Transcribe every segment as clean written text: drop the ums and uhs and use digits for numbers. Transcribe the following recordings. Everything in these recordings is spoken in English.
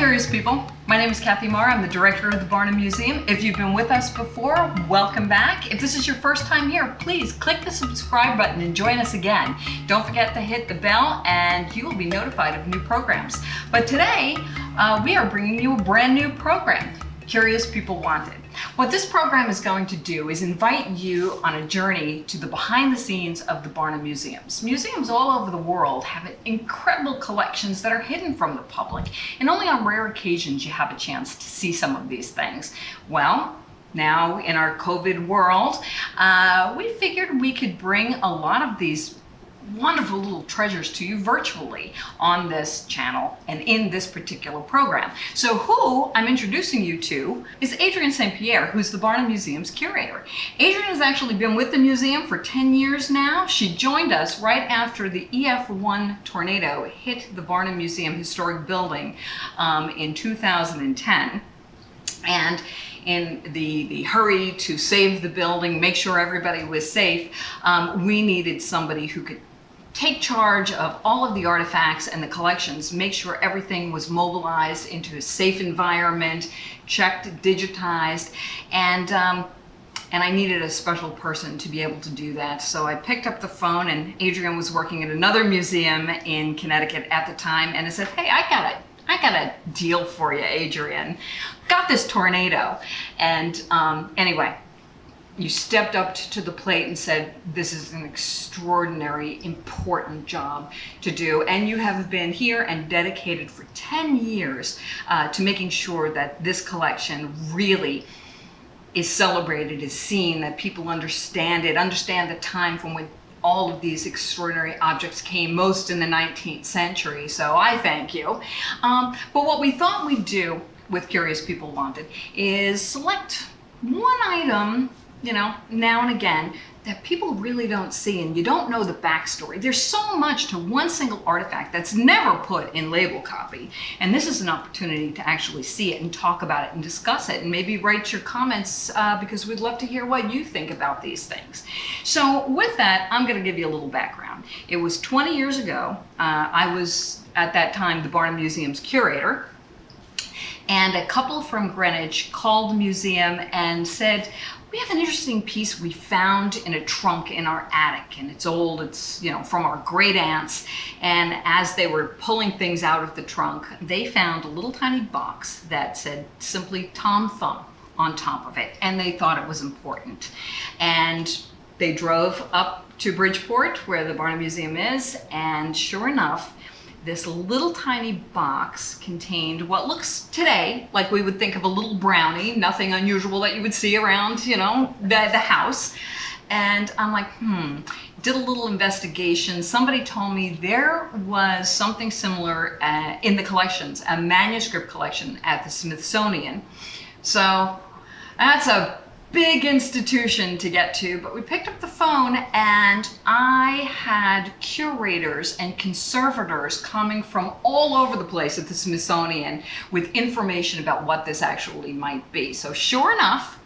curious people. My name is Kathy Marr. I'm the director of the Barnum Museum. If you've been with us before, welcome back. If this is your first time here, please click the subscribe button and join us again. Don't forget to hit the bell and you will be notified of new programs. But today, we are bringing you a brand new program, Curious People Wanted. What this program is going to do is invite you on a journey to the behind the scenes of the Barnum Museums. Museums all over the world have incredible collections that are hidden from the public, and only on rare occasions you have a chance to see some of these things. Well, now in our COVID world, we figured we could bring a lot of these wonderful little treasures to you virtually on this channel and in this particular program. So who I'm introducing you to is Adrienne St. Pierre, who's the Barnum Museum's curator. Adrienne has actually been with the museum for 10 years now. She joined us right after the EF1 tornado hit the Barnum Museum historic building in 2010. And in the hurry to save the building, make sure everybody was safe, we needed somebody who could take charge of all of the artifacts and the collections, make sure everything was mobilized into a safe environment, checked, digitized, and I needed a special person to be able to do that. So I picked up the phone, and Adrienne was working at another museum in Connecticut at the time, and I said, hey, I got a deal for you, Adrienne. Got this tornado. And anyway, you stepped up to the plate and said, this is an extraordinary, important job to do. And you have been here and dedicated for 10 years to making sure that this collection really is celebrated, is seen, that people understand it, understand the time from when all of these extraordinary objects came, most in the 19th century. So I thank you. But what we thought we'd do with Curious People Wanted is select one item, you know, now and again, that people really don't see and you don't know the backstory. There's so much to one single artifact that's never put in label copy. And this is an opportunity to actually see it and talk about it and discuss it and maybe write your comments because we'd love to hear what you think about these things. So with that, I'm gonna give you a little background. It was 20 years ago. I was at that time the Barnum Museum's curator. And a couple from Greenwich called the museum and said, we have an interesting piece we found in a trunk in our attic, and it's old, it's, you know, from our great aunts. And as they were pulling things out of the trunk, they found a little tiny box that said simply Tom Thumb on top of it, and they thought it was important. And they drove up to Bridgeport, where the Barnum Museum is, and sure enough, this little tiny box contained what looks today like we would think of a little brownie, nothing unusual that you would see around, you know, the house. And I'm like, did a little investigation. Somebody told me there was something similar in the collections, a manuscript collection at the Smithsonian. So that's a big institution to get to, but we picked up the phone and I had curators and conservators coming from all over the place at the Smithsonian with information about what this actually might be. So sure enough,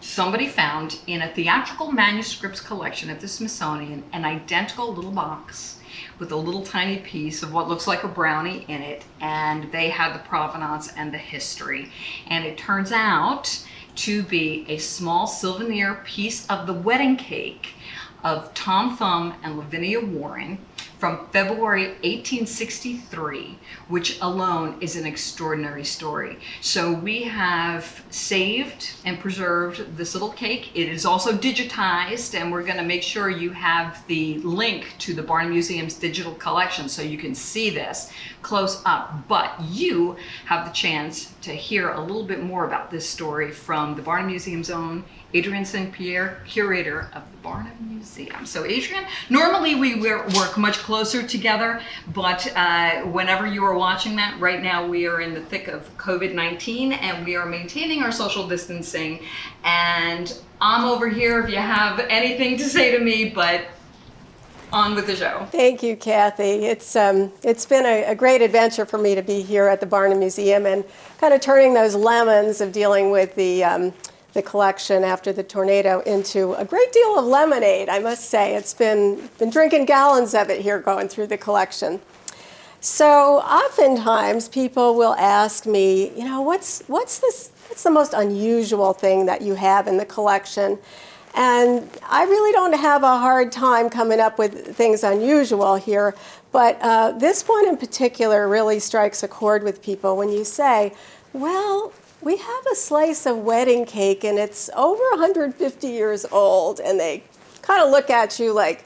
somebody found in a theatrical manuscripts collection at the Smithsonian an identical little box with a little tiny piece of what looks like a brownie in it, and they had the provenance and the history. And it turns out to be a small souvenir piece of the wedding cake of Tom Thumb and Lavinia Warren from February 1863, which alone is an extraordinary story. So we have saved and preserved this little cake. It is also digitized, and we're gonna make sure you have the link to the Barnum Museum's digital collection so you can see this close up. But you have the chance to hear a little bit more about this story from the Barnum Museum's own Adrienne St. Pierre, curator of the Barnum Museum. So Adrienne, normally we work much closer together, but whenever you are watching that, right now we are in the thick of COVID-19 and we are maintaining our social distancing. And I'm over here if you have anything to say to me, but on with the show. Thank you, Kathy. It's been a great adventure for me to be here at the Barnum Museum and kind of turning those lemons of dealing with the collection after the tornado into a great deal of lemonade, I must say. It's been drinking gallons of it here going through the collection. So oftentimes people will ask me, what's the most unusual thing that you have in the collection? And I really don't have a hard time coming up with things unusual here, but this one in particular really strikes a chord with people when you say, well, we have a slice of wedding cake and it's over 150 years old, and they kind of look at you like,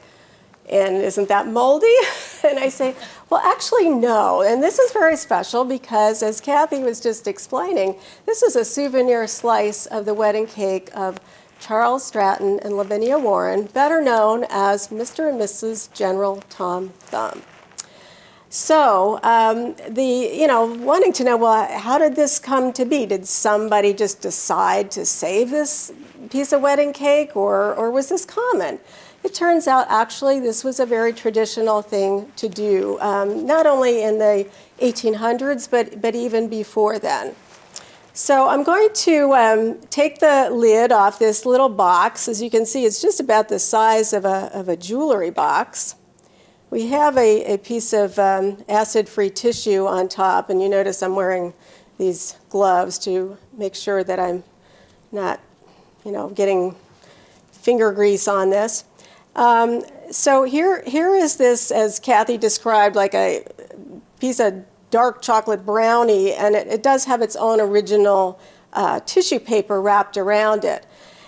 and isn't that moldy? And I say, well, actually, no. And this is very special because, as Kathy was just explaining, this is a souvenir slice of the wedding cake of Charles Stratton and Lavinia Warren, better known as Mr. and Mrs. General Tom Thumb. So, wanting to know, well, how did this come to be? Did somebody just decide to save this piece of wedding cake, or was this common? It turns out, actually, this was a very traditional thing to do, not only in the 1800s, but even before then. So I'm going to take the lid off this little box. As you can see, it's just about the size of a jewelry box. We have a piece of acid-free tissue on top, and you notice I'm wearing these gloves to make sure that I'm not, getting finger grease on this. So here is this, as Kathy described, like a piece of dark chocolate brownie, and it does have its own original tissue paper wrapped around it.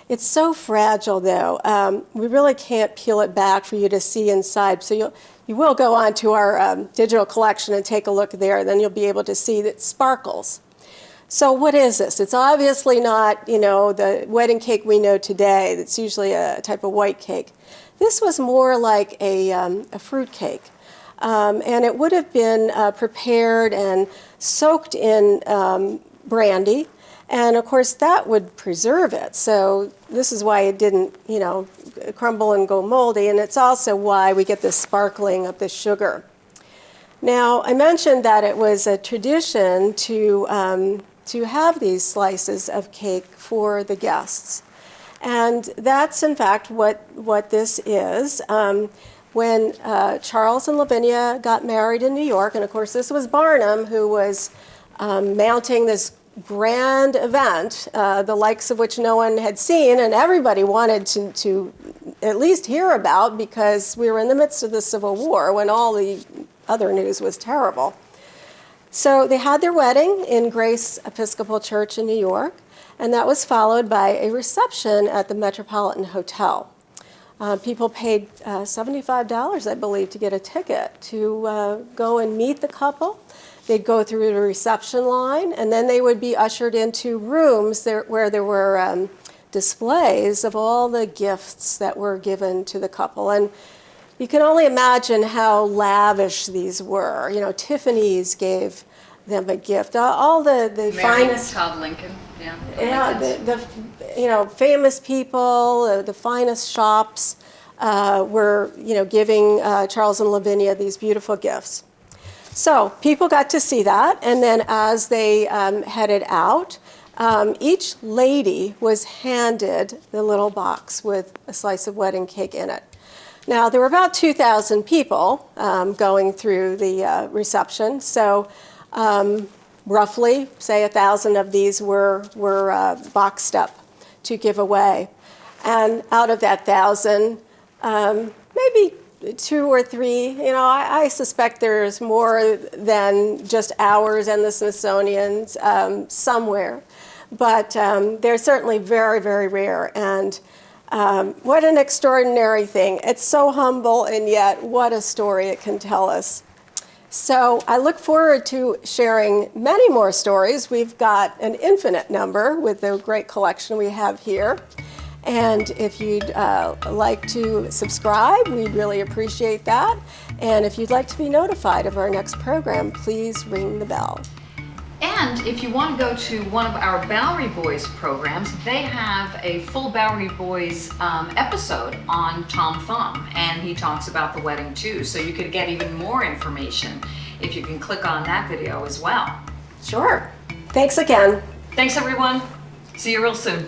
It's so fragile, though. We really can't peel it back for you to see inside. So you will go on to our digital collection and take a look there. Then you'll be able to see that it sparkles. So what is this? It's obviously not, the wedding cake we know today. That's usually a type of white cake. This was more like a fruit cake. And it would have been prepared and soaked in brandy. And of course, that would preserve it. So this is why it didn't, crumble and go moldy. And it's also why we get this sparkling of the sugar. Now, I mentioned that it was a tradition to have these slices of cake for the guests. And that's, in fact, what this is. When Charles and Lavinia got married in New York, and of course this was Barnum who was mounting this grand event, the likes of which no one had seen, and everybody wanted to at least hear about, because we were in the midst of the Civil War when all the other news was terrible. So they had their wedding in Grace Episcopal Church in New York, and that was followed by a reception at the Metropolitan Hotel. People paid $75, I believe, to get a ticket to go and meet the couple. They'd go through the reception line, and then they would be ushered into rooms where there were displays of all the gifts that were given to the couple. And you can only imagine how lavish these were. Tiffany's gave them a gift. All the finest. Todd Lincoln. Yeah, the famous people, the finest shops were giving Charles and Lavinia these beautiful gifts. So people got to see that, and then as they headed out, each lady was handed the little box with a slice of wedding cake in it. Now, there were about 2,000 people going through the reception, so roughly, say 1,000 of these were boxed up to give away. And out of that 1,000, maybe 2 or 3, I suspect there's more than just ours and the Smithsonian's somewhere. But they're certainly very, very rare. And what an extraordinary thing. It's so humble, and yet what a story it can tell us. So I look forward to sharing many more stories. We've got an infinite number with the great collection we have here. And if you'd like to subscribe, we'd really appreciate that. And if you'd like to be notified of our next program, please ring the bell. And if you want to go to one of our Bowery Boys programs, they have a full Bowery Boys episode on Tom Thumb, and he talks about the wedding too. So you could get even more information if you can click on that video as well. Sure. Thanks again. Thanks, everyone. See you real soon.